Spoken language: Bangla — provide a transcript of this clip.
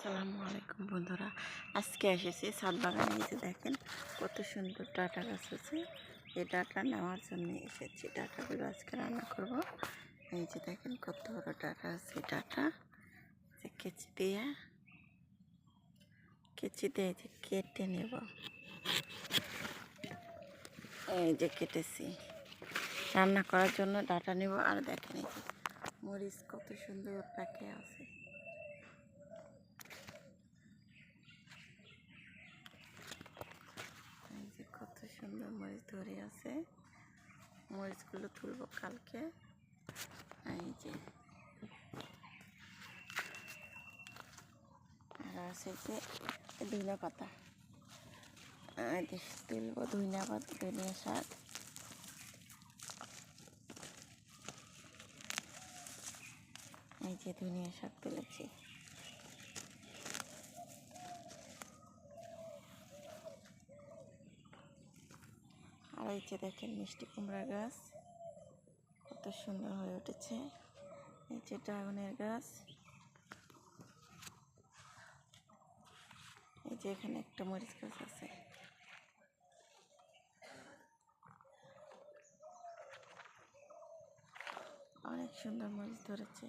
আসসালামু আলাইকুম বন্ধুরা, আজকে এসেছি ছাদ বাগানে। এই যে দেখেন কত সুন্দর ডাঁটা গাছ আছে। এই ডাঁটা নেওয়ার জন্য এসেছি। ডাঁটাগুলো আজকে রান্না করব। এই যে দেখেন কত বড় ডাঁটা আছে। ডাঁটা যে কেচি দিয়ে এই যে কেটে নেব। এই যে কেটেছি, রান্না করার জন্য ডাঁটা নেব। আর দেখেন এই যে মরিচ কত সুন্দর পাকে আছে। কত সুন্দর মরিচ ধরে আছে। মরিচগুলো তুলবো কালকে। এই যে আর আছে যে ধনিয়া পাতা, তুলবো ধনিয়া পাতা, ধনিয়া শাক। এই যে ধনিয়া শাক তুলেছি। আর এই যে দেখেন মিষ্টি কুমড়া গাছ কত সুন্দর হয়ে উঠেছে। এই যে ড্রাগনের গাছ। এই যে এখানে একটা মরিচ গাছ আছে। অনেক সুন্দর মরিচ ধরেছে।